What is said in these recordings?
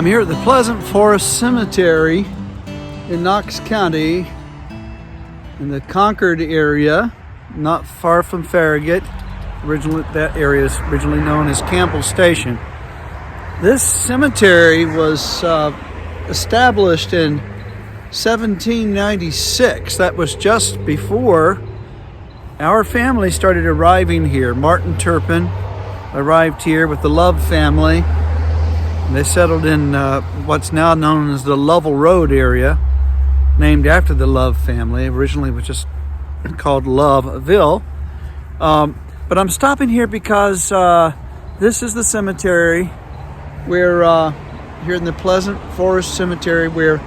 I'm here at the Pleasant Forest Cemetery in Knox County in the Concord area, not far from Farragut. That area is originally known as Campbell Station. This cemetery was established in 1796. That was just before our family started arriving here. Martin Turpin arrived here with the Love family. They settled in what's now known as the Lovell Road area, named after the Love family. Originally it was just called Loveville. But I'm stopping here because this is the cemetery where, here in the Pleasant Forest Cemetery, where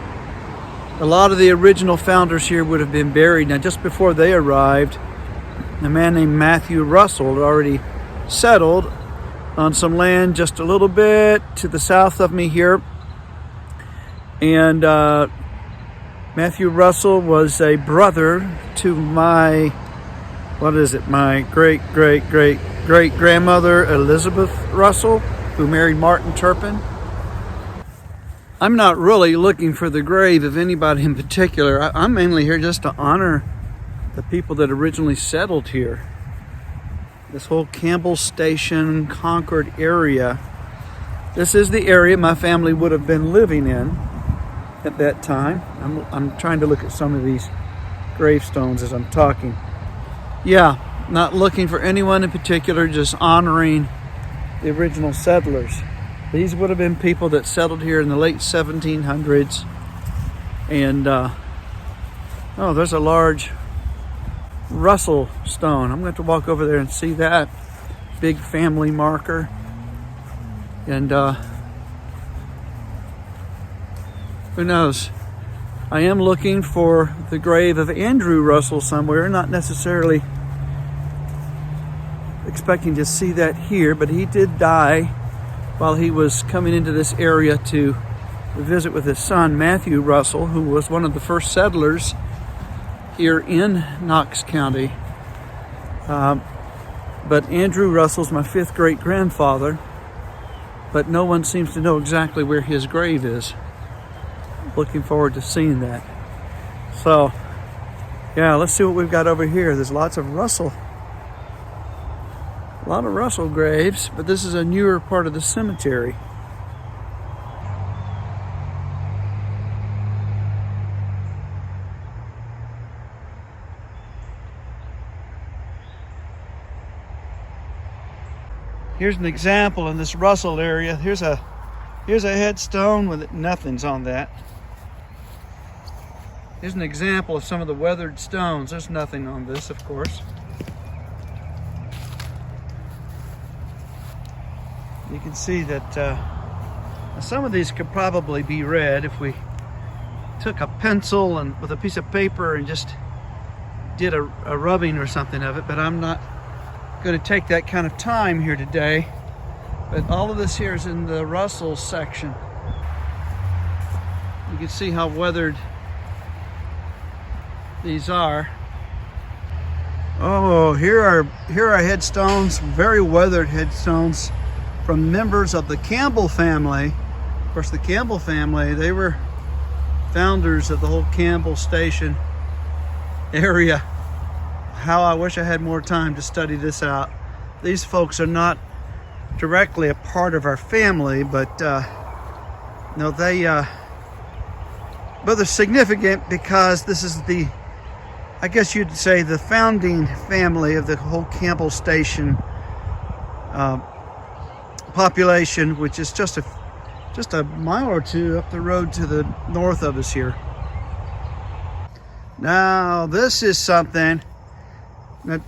a lot of the original founders here would have been buried. Now, just before they arrived, a man named Matthew Russell had already settled on some land just a little bit to the south of me here. And Matthew Russell was a brother to my great-great-great-great-grandmother Elizabeth Russell, who married Martin Turpin. I'm not really looking for the grave of anybody in particular. I'm mainly here just to honor the people that originally settled here. This whole Campbell Station, Concord area. This is the area my family would have been living in at that time. I'm trying to look at some of these gravestones as I'm talking. Yeah, not looking for anyone in particular, just honoring the original settlers. These would have been people that settled here in the late 1700s. And, oh, there's a large Russell stone. I'm going to have to walk over there and see that big family marker. And who knows? I am looking for the grave of Andrew Russell somewhere, not necessarily expecting to see that here, but he did die while he was coming into this area to visit with his son Matthew Russell, who was one of the first settlers here in Knox County. But Andrew Russell's my fifth great-grandfather, but no one seems to know exactly where his grave is. Looking forward to seeing that. So, yeah, let's see what we've got over here. There's lots of Russell. A lot of Russell graves, but this is a newer part of the cemetery. Here's an example in this Russell area. Here's a headstone with nothing's on that. Here's an example of some of the weathered stones. There's nothing on this, of course. You can see that some of these could probably be read if we took a pencil and with a piece of paper and just did a rubbing or something of it, but I'm not going to take that kind of time here today. But all of this here is in the Russell section. You can see how weathered these are. Oh, here are headstones, very weathered headstones from members of the Campbell family. Of course, the Campbell family, they were founders of the whole Campbell Station area. How I wish I had more time to study this out. These folks are not directly a part of our family, but no, they're significant because this is the, I guess you'd say, the founding family of the whole Campbell Station population, which is just a mile or two up the road to the north of us here. Now, this is something. Now,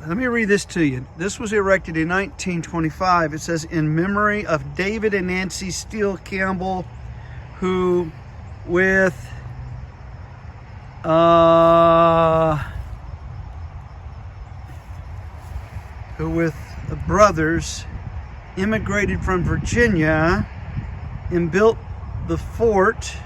let me read this to you. This was erected in 1925. It says, in memory of David and Nancy Steele Campbell, who with brothers immigrated from Virginia and built the fort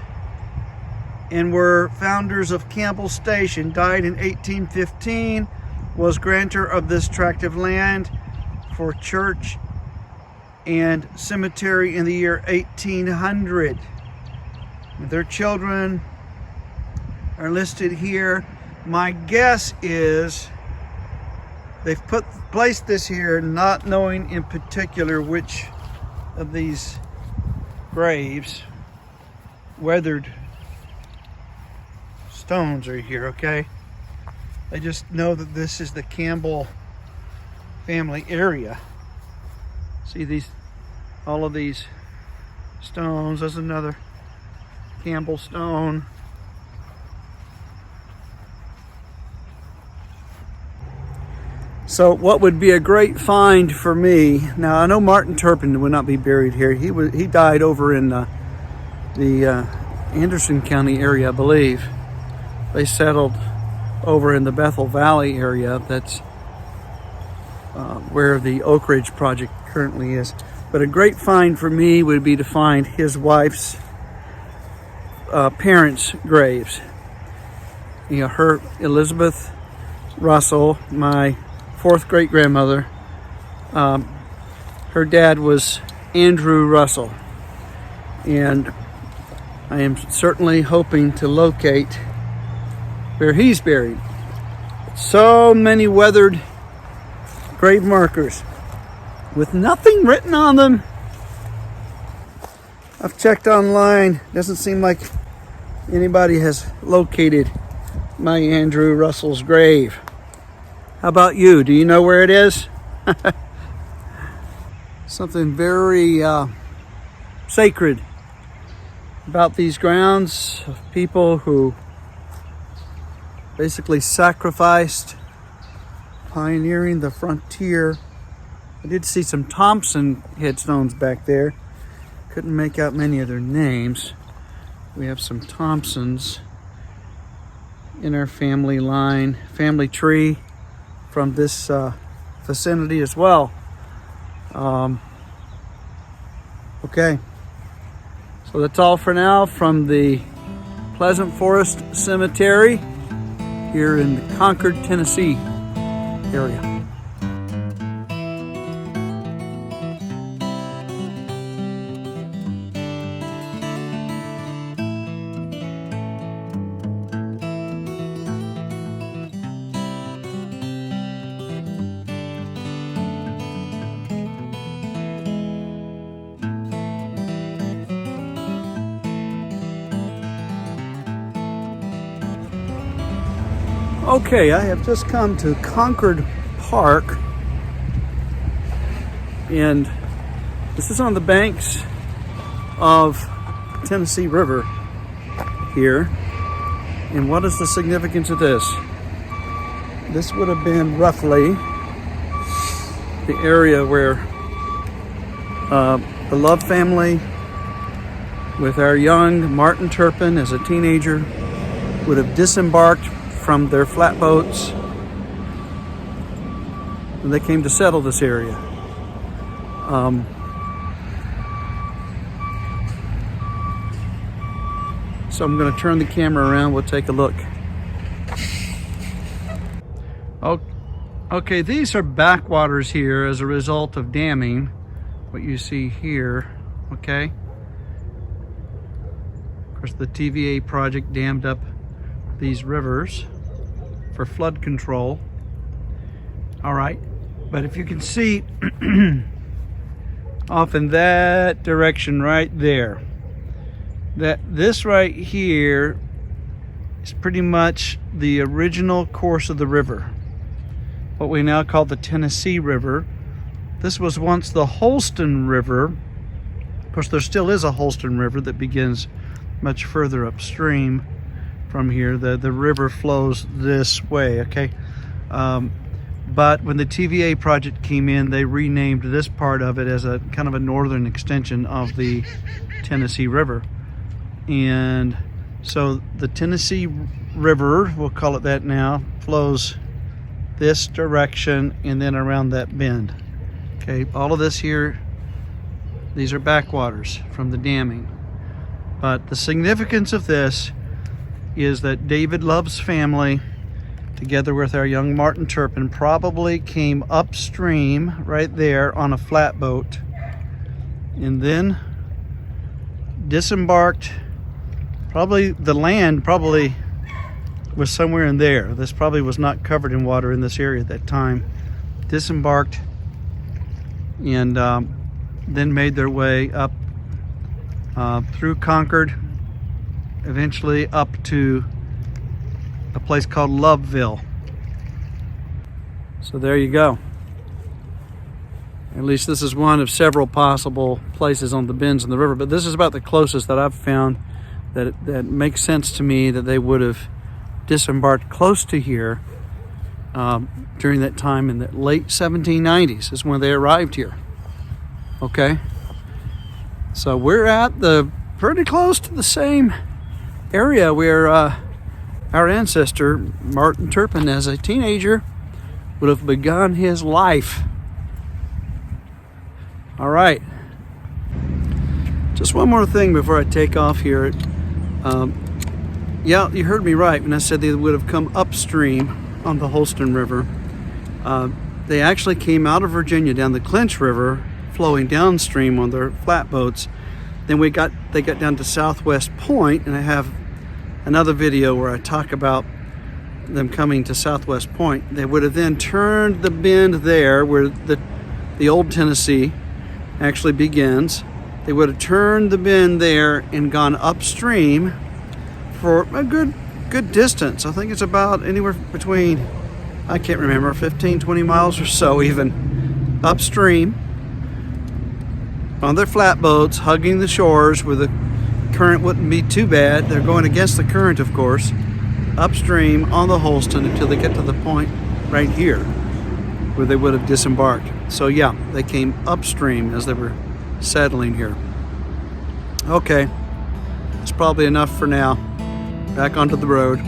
and were founders of Campbell Station, died in 1815, was grantor of this tract of land for church and cemetery in the year 1800. Their children are listed here. My guess is they've placed this here not knowing in particular which of these graves, weathered stones are here, okay? They just know that this is the Campbell family area. See these, all of these stones. There's another Campbell stone. So what would be a great find for me, now I know Martin Turpin would not be buried here. He died over in the Anderson County area, I believe. They settled over in the Bethel Valley area. That's where the Oak Ridge project currently is. But a great find for me would be to find his wife's parents' graves. You know, her Elizabeth Russell, my fourth great grandmother. Her dad was Andrew Russell, and I am certainly hoping to locate where he's buried. So many weathered grave markers with nothing written on them. I've checked online. Doesn't seem like anybody has located my Andrew Russell's grave. How about you? Do you know where it is? Something very sacred about these grounds of people who basically sacrificed pioneering the frontier. I did see some Thompson headstones back there. Couldn't make out many of their names. We have some Thompsons in our family line, family tree from this vicinity as well. Okay, so that's all for now from the Pleasant Forest Cemetery here in the Concord, Tennessee area. Okay, I have just come to Concord Park, and this is on the banks of the Tennessee River here. And what is the significance of this? This would have been roughly the area where the Love family with our young Martin Turpin as a teenager would have disembarked from their flatboats when they came to settle this area. So I'm going to turn the camera around. We'll take a look. Okay, these are backwaters here as a result of damming. What you see here, okay? Of course, the TVA project dammed up these rivers for flood control. All right, but if you can see off in that direction right there, that this right here is pretty much the original course of the river, what we now call the Tennessee River. This was once the Holston River. Of course, there still is a Holston River that begins much further upstream from here. The river flows this way, okay? But when the TVA project came in, they renamed this part of it as a kind of a northern extension of the Tennessee River. And so the Tennessee River, we'll call it that now, flows this direction and then around that bend. Okay, all of this here, these are backwaters from the damming. But the significance of this is that David Love's family, together with our young Martin Turpin, probably came upstream right there on a flatboat and then disembarked. Probably the land probably was somewhere in there. This probably was not covered in water in this area at that time. Disembarked and then made their way up through Concord, eventually up to a place called Loveville. So there you go. At least this is one of several possible places on the bends in the river, but this is about the closest that I've found that makes sense to me that they would have disembarked close to here during that time in the late 1790s is when they arrived here. Okay, so we're at the pretty close to the same area where our ancestor Martin Turpin, as a teenager, would have begun his life. All right, just one more thing before I take off here. Yeah, you heard me right when I said they would have come upstream on the Holston River. They actually came out of Virginia down the Clinch River, flowing downstream on their flatboats. Then they got down to Southwest Point, and I have another video where I talk about them coming to Southwest Point. They would have then turned the bend there where the old Tennessee actually begins. They would have turned the bend there and gone upstream for a good distance. I think it's about anywhere between, I can't remember, 15, 20 miles or so even, upstream on their flatboats, hugging the shores where the current wouldn't be too bad. They're going against the current, of course, upstream on the Holston until they get to the point right here where they would have disembarked. So yeah, they came upstream as they were settling here. Okay, that's probably enough for now. Back onto the road.